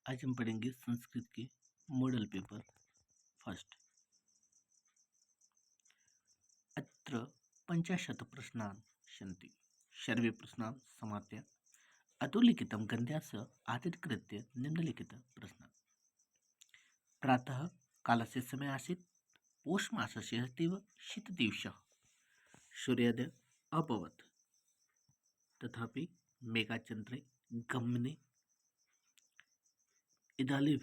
आज हम पढ़ेंगे संस्कृत के मॉडल पेपर फर्स्ट। अत्र 50 प्रश्नान् सन्ति। सर्वे प्रश्नाः समाप्य अधोलिखितं गद्यस्य आधारीकृत्य निम्नलिखित प्रश्न। प्रातः कालस्य समय आसीत् पौषमासस्य अतीव शीतदिवसः। सूर्योदय अभवत्, तथापि मेघाचन्द्रे गमने इदानीम्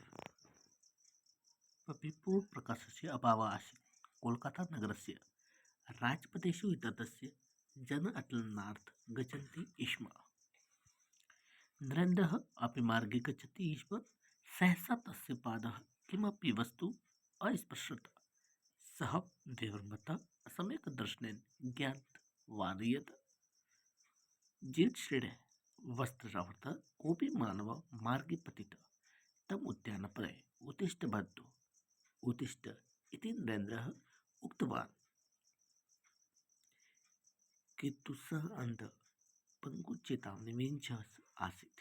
विपुलप्रकाशस्य अभावः आसीत्। कोल्कतानगरस्य राजपथेषु तस्य जन अटनार्थं गच्छन्ति स्म। नरेन्द्रः अपि मार्गे गच्छति स्म। सहसा तस्य पादः किमपि वस्तु अस्पृशत्। सः विभ्रमतः सम्यक् दर्शनेन ज्ञातवान् यत् जीर्णशीर्णः वस्त्रावृतः कोऽपि मानवः मार्गे पतितः। तम् उद्यानपदे उत्तिष्ठ बन्धो, उत्तिष्ठ इति नरेन्द्रः उक्तवान्। किन्तु सः अन्धः पङ्गुचेतावनी विमुञ्चः आसीत्।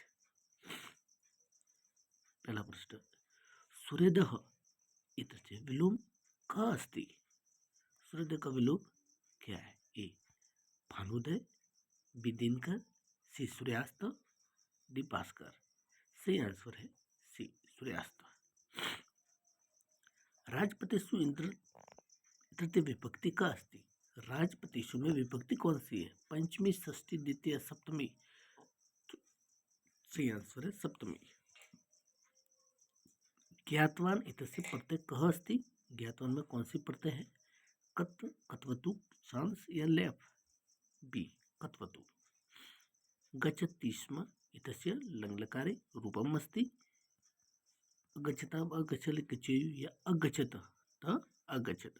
पहला प्रश्न, सूर्योदयः इत्यस्य विलोम कः अस्ति? सूर्योदय का विलोम क्या है? ए भानुदय, बी दिनकर, सी सूर्यास्त, डी भास्कर। सही आंसर है सी सूर्यास्त। राजपथेषु तृतीय विभक्ति का अस्ति? राजपथेषु में विभक्ति कौन सी है? पंचमी, षष्ठी, द्वितीय, सप्तमी। सही आंसर है सप्तमी। ज्ञातवान इत्यस्य प्रत्यय कः अस्ति? ज्ञातवान में कौन सी प्रत्यय है? कत, कत्वतु, सांस या लेप? बी कत्वतु। गच्छति स्म इत्यस्य लङ्लकारे रूपम् अस्ति। गच्छताम् अगच्छल गच्छेयु या अगच्छत त अगच्छत।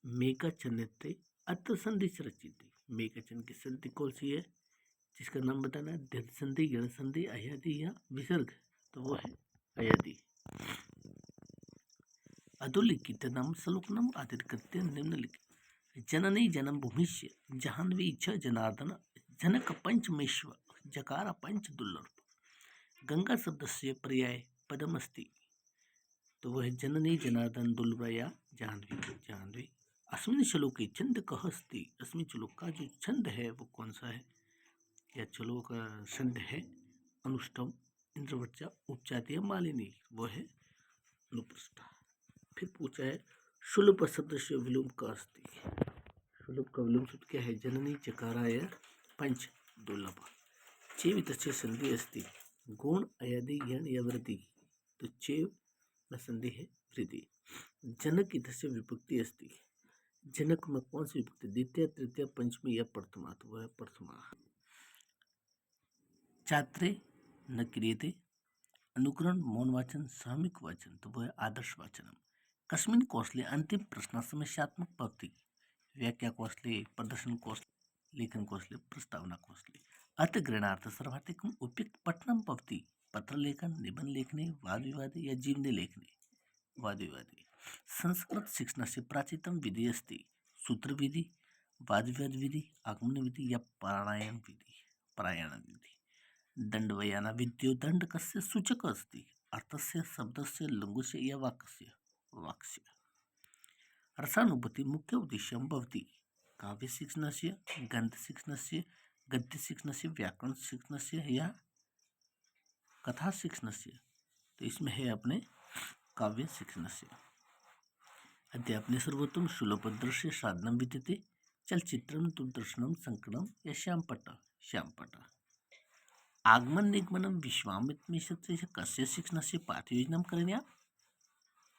मेघाचन्यते अत्र संधि रचित। मेघाचन की संधि कौन सी है? जिसका नाम बताना है। दीर्घ संधि, गण संधि, अयादि या विसर्ग? तो वो है अयादि। अधोलिखितं श्लोकम् आधारीकृत्य निम्नलिखित। जननी जन्मभूमिश्च जाह्नवी च जनार्दन जनक पंचमेश्वर जकार पंच दुर्लभ। गंगा शब्द से पर्याय पदमस्ति, तो वह जननी जनार्दन दुर्लभ या जाह्नवी। जाह्नवी। अस्मिन् श्लोके छंद कः अस्ति? अस्मिन् श्लोक का जो छंद है वो कौन सा है? या श्लोक का छंद है अनुष्टम, इंद्रवच्चा, उपचातीय, मालिनी। वो है अनुपृष्ठा। फिर पूछा है शुलभ शब्द से विलोम का अस्ति? शुलभ का विलोम शब्द क्या है? जननी चकाराय पंच दुर्लभ। चेव इत्यस्य संधि अस्ति। गुण अयादि यण या वृद्धि, तो चेव में संधि है वृद्धि। जनक इत्यस्य विभक्ति अस्ति। जनक में कौन सी विभक्ति? द्वितीय, तृतीय, पंचमी या प्रथमा? तो वह है प्रथमा। छात्रे न क्रियते अनुकरण मौनवाचन सामूहिक वाचन, तो वह है आदर्श वाचनम। कस्मिन् कौशले अंतिम प्रश्न समस्यात्मक भवति? व्याख्या कौशले, प्रदर्शन कौशले, लेखन कौशले, प्रस्तावना कौशले। अर्थग्रहणार्थ सर्वाधिकम् उपयुक्त पठनम भवति? पत्र लेखन, निबंध लेखने, वाद विवादे या जीवनी लेखने? वाद विवादे। संस्कृत शिक्षणस्य प्राचीनतम विधि अस्ति। सूत्र विधि, वाद विवाद विधि, आगमन विधि या पारायण विधि? पारायण विधि। दंडवयाना विद्यो दंड कस्य सूचक अस्ति? अर्थस्य, शब्दस्य, लघुस्य या वाक्यस्य? वाक्यस्य। रसानुभूति मुख्य उद्देश्यं भवति? काव्य शिक्षणस्य, गद्य शिक्षणस्य, गद्य शिक्षणस्य, व्याकरण शिक्षणस्य या कथा शिक्षणस्य? तो इसमें है अपने काव्य शिक्षणस्य। अध्यापने सर्वोत्तम सुलभदृश्य साधनं विद्यते। चलचित्रं, दूरदर्शनं, संकलनं या श्यामपट्ट? श्यामपट्ट। आगमन निगमनं विश्वामित्रस्य कस्य शिक्षणस्य पाठयोजनं करणीया?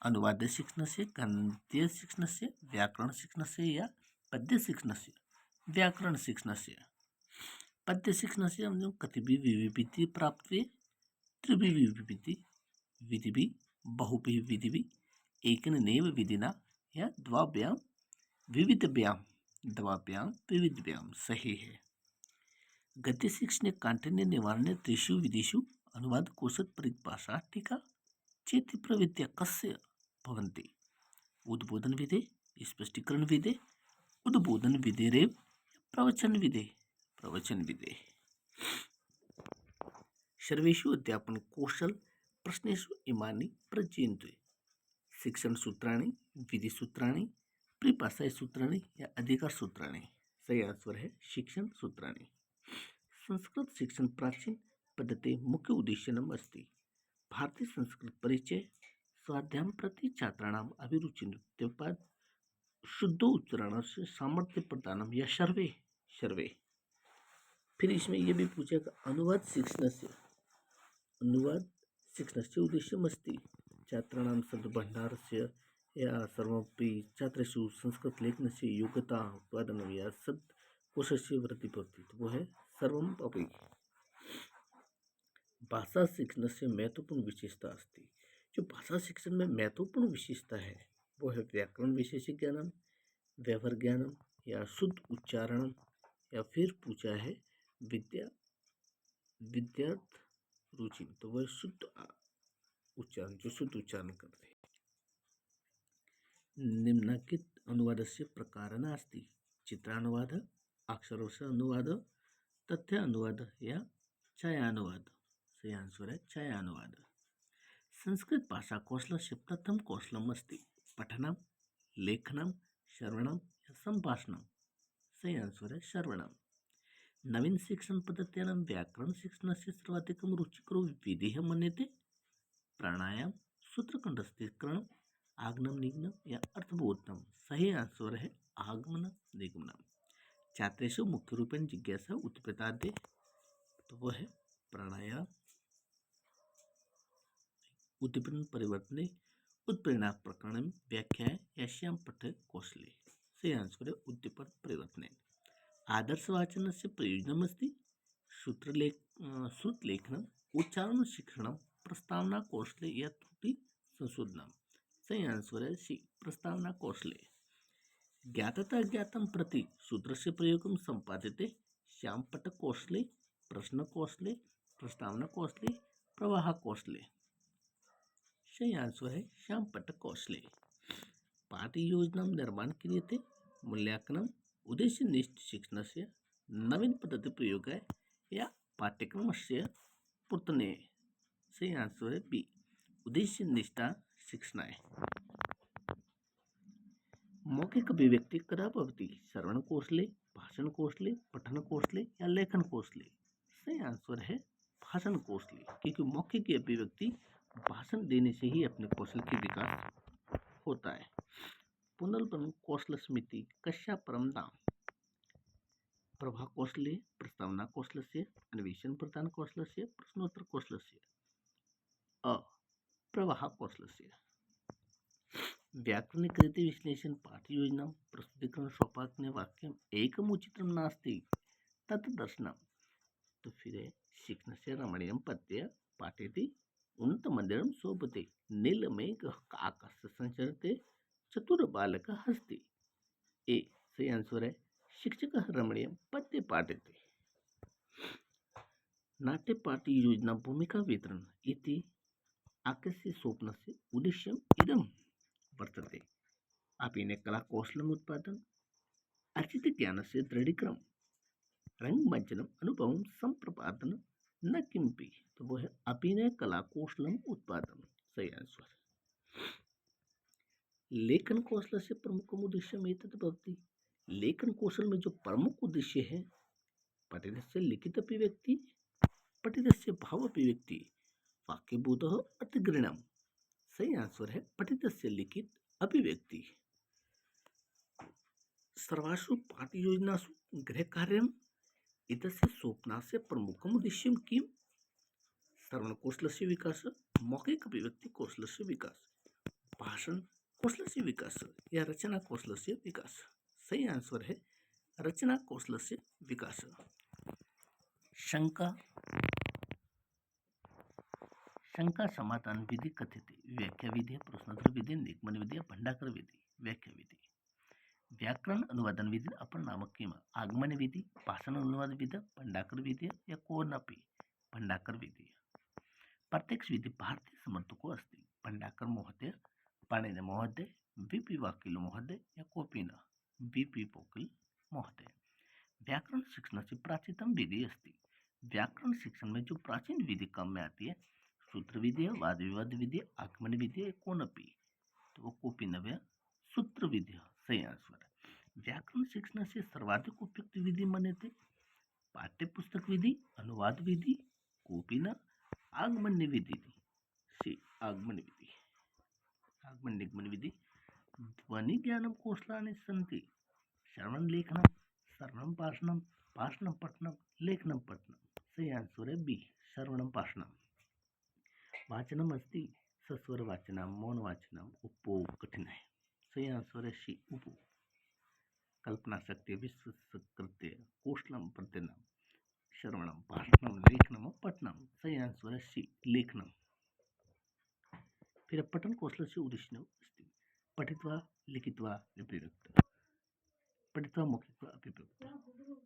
अनुवाद शिक्षणस्य, गद्य शिक्षणस्य, व्याकरण शिक्षणस्य या पद्य शिक्षणस्य? व्याकरण शिक्षणस्य। पद्य शिक्षणस्य कतिभिः विधिभिः प्राप्ते? त्रिभिः विधिभिः, बहुभिः विधिभिः, एकेनैव विधिना या द्वाभ्यां विविधभ्यां? द्वाभ्यां विविधभ्यां। सही है। गद्य शिक्षणे काठिन्य निवारणे त्रिषु विधिषु अनुवाद कौशल परिभाषा टीका चेति प्रवृत्तिः कस्य भवन्ति? उद्बोधन विधे, स्पष्टीकरण विधे, उद्बोधन विधेरेव प्रवचन विधे? प्रवचन विधे। सर्वेषु अध्यापन कौशल प्रश्नेषु इमानि प्रचयन्तु। शिक्षण सूत्राणि, विधि सूत्राणि, परिभाषा सूत्राणि या अधिकार सूत्राणि। सही आंसर है शिक्षण सूत्राणि। संस्कृत शिक्षण प्राचीन पद्धति मुख्य उद्देश्यम् अस्ति। भारतीय संस्कृत परिचय स्वाध्याय प्रति छात्राणाम अभिरुचि नृत्योत्पाद शुद्धोच्चारणस्य सामर्थ्य प्रदानम या सर्वे सर्वे। फिर इसमें यह भी पूछेगा अनुवाद शिक्षणस्य उद्देश्यमस्ति। छात्राणां शब्दभण्डारस्य या सर्वमपि छात्रेषु संस्कृतलेखनस्य योग्यता उत्पादनं या शब्दकोशस्य वृद्धि भवति। वो है सर्वम् अपि। भाषा शिक्षणस्य महत्वपूर्ण विशेषता अस्ति। जो भाषा शिक्षण में महत्वपूर्ण विशेषता है वो है व्याकरण विशेष ज्ञानम, व्यवहार ज्ञानम या शुद्ध उच्चारणम, या फिर पूछा है विद्यार्थ रुचि, तो वह शुद्ध उच्चारण, जो शुद्ध उच्चारण करते हैं। निम्नलिखित अनुवादस्य प्रकारः अस्ति। चित्रानुवाद, अक्षरस्य अनुवाद, तथ्य अनुवाद या छायानुवाद। सही आंसर है छायानुवाद। संस्कृत भाषा कौशलस्य प्रथम कौशलम् अस्ति पठनं, लेखनं, श्रवणं या संभाषणं। सही आंसर है श्रवणं। नवीन शिक्षण पद्धत्यानां व्याकरण शिक्षणस्य सर्वाधिकं रुचिकरो विधिः मन्यते प्राणायाम, सूत्रकण्ठस्थीकरणम्, आगमनं निगमनं या अर्थबोधनम्। सही आंसर है आगमनं निगमनं। छात्रेषु मुख्य रूपेण जिज्ञासा उत्पद्यते, तो वह है प्राणायाम। उद्दीपन परिवर्तने उत्प्रेरणा प्रकरण व्याख्या यास्यां पठ कौशले। सही आंसर है उद्दीपन परिवर्तने। आदर्श वाचन से प्रयोजनमस्ति श्रुतलेखनम, उच्चारण शिक्षणम, प्रस्तावना कौशले या त्रुटि संशोधनम। सही आंसर है सी प्रस्तावना कौशले। ज्ञातता ज्ञातम प्रति सूत्र से प्रयोगम संपादिते श्याम पट कौशले, प्रश्न कौशले, प्रस्तावना कौशले, प्रवाह कौशले। सही आंसर है श्याम पट कौशले। पाठ्य योजना निर्माण क्रियते मूल्यांकनम, उद्देश्यनिष्ठ शिक्षणस्य नवीन पद्धति प्रयोग है या पाठ्यक्रमस्य पूर्तने। सही आंसर है बी उद्देश्यनिष्ठ शिक्षण है। मौखिक अभिव्यक्ति कदा भवति श्रवण कौशले, भाषण कौशले, पठन कौशले या लेखन कौशले। सही आंसर है भाषण कौशले, क्योंकि मौखिक अभिव्यक्ति भाषण देने से ही अपने कौशल की विकास होता है। पुनर्बन कौशल समिति कस्या परम नाम प्रभा कौशले, प्रस्तावना कौशलस्य, अन्वेषण प्रदान कौशलस्य, प्रश्नोत्तर कौशलस्य। अ प्रवाह कौशलस्य। व्याकरणकृत विश्लेषण पाठ्य योजना प्रस्तुतीकरण स्वपाकने वाक्यम एकमुचितं नास्ति तत् दर्शनम। तो फिर है शिक्षणस्य रमणीयं पद्य पाठयति उन्नतमन्दिरं शोभते नीलमेघ आकाशे संचरते चतुर बालकः हस्ति। ए सही आंसर है शिक्षकः रमणीयं पद्य पाठयति। नाट्य पाठ्य योजना भूमिका वितरण इति आकस्य स्वप्नस्य उद्देश्यम् इदं वर्तते। अभिनय कला कौशलम उत्पादन, अर्जित ज्ञान से दृढ़ीकरण, रंगमंचनम अनुभव संप्रपादन न किंपि। तो वो है अभिनय कला कौशलम उत्पादन। सही आंसर। लेखन कौशल से प्रमुख उद्देश्य में भवति। लेखन कौशल में जो प्रमुख उद्देश्य है पठितस्य लिखित अभिव्यक्ति, पठितस्य भाव अभिव्यक्ति, वाक्यबोध अर्थग्रहणम। सही आंसर है पठितस्य लिखित अभिव्यक्ति। सर्वासु पाठ्ययोजनासु गृहकार्यम् एतस्य स्वप्नस्य प्रमुखम् उद्देश्यं किं? श्रवणकौशलस्य विकास, मौखिक अभिव्यक्ति कौशलस्य विकास, भाषण कौशलस्य विकास या रचना कौशलस्य विकास। सही आंसर है रचना कौशलस्य विकास। शंका समाधान विधि कथ्यते व्याख्या विधि, प्रश्नोत्तर विधि, निगमन विधि, भंडाकर विधि। व्याख्या विधि। व्याकरण अनुवादन विधि अपर नामक किम आगमन विधि, भाषण अनुवाद विधि, भंडाकर विधि या कोनपि भंडाकर विधि। प्रत्यक्ष विधि भारतीय समर्थको अस्ति भंडाकर महोदय, पाणिनि महोदय, वीपी वकील महोदय या कोपिन वीपी वकील महोदय। व्याकरण शिक्षणस्य प्राचीनतम विधि अस्ति व्याकरण शिक्षण में जो प्राचीन विधि काम में आती है, सूत्र विधि है, वाद विवाद विधि है, आगमन विधि है, कोनपी, तो वो कोपी नव्य सूत्र विधि सही आंसर है। व्याकरण शिक्षण से सर्वाधिक उपयुक्त विधि माने थे पाठ्य पुस्तक विधि, अनुवाद विधि, कोपिन, आगमन्य विधि थी। सी आगमन विधि। आगमन निगमन विधि। ध्वनि ज्ञानम कौशलानि सन्ति श्रवण लेखनम, श्रवणम भाषणम, भाषणम पठनम, लेखनम पठनम। सही आंसर है बी श्रवणम भाषणम। वाचनम अस्ति सस्वर वाचनम, मौन वाचनम, उपो कठिन है। सही आंसर है सी उपो। कल्पना शक्ति, विश्व कृत्य, कौशलम प्रत्यनम, श्रवणम, भाषणम, लेखनम, पठनम। सही आंसर है सी लेखनम। फिर पठन कौशल से उद्देश्य अस्ति पठित्वा लिखित्वा विप्रयुक्त, पठित्वा मौखिक अभिव्यक्त,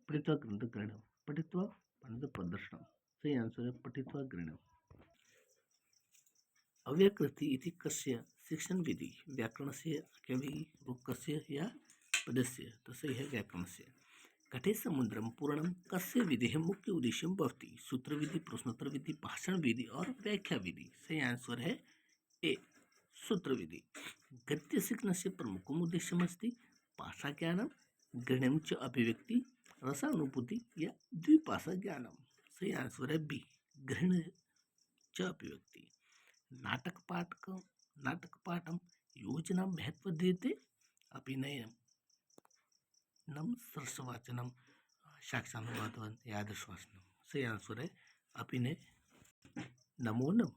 पठित्वा ग्रंथग्रहणम, पठित्वा पठन प्रदर्शनम। सही आंसर है पठित्वा ग्रहणम। अव्यकृति इति कस्य शिक्षण विधि व्याकरणस्य कस्य या पदस्य, तो सही है व्याकरणस्य। घटे समुद्रम पूर्णम कस्य विधि मुख्य उद्देश्य भवति सूत्र विधि, प्रश्नोत्तर विधि, भाषण विधि और व्याख्या विधि। सही आंसर है ए सूत्र विधि। गद्य शिक्षणस्य प्रमुखम् उद्देश्यम् अस्ति भाषा ज्ञानम, ग्रहणं च अभिव्यक्ति, रसानुभूति या द्विभाषा ज्ञानम। सही आंसर है बी ग्रहण च अभिव्यक्ति। नाटक पाठम योजना महत्व देते अभिनय नम सरसवाचनम, साक्षानुवादन या आदर्शवाचनम। सही आंसर है अभिनय नमो नम।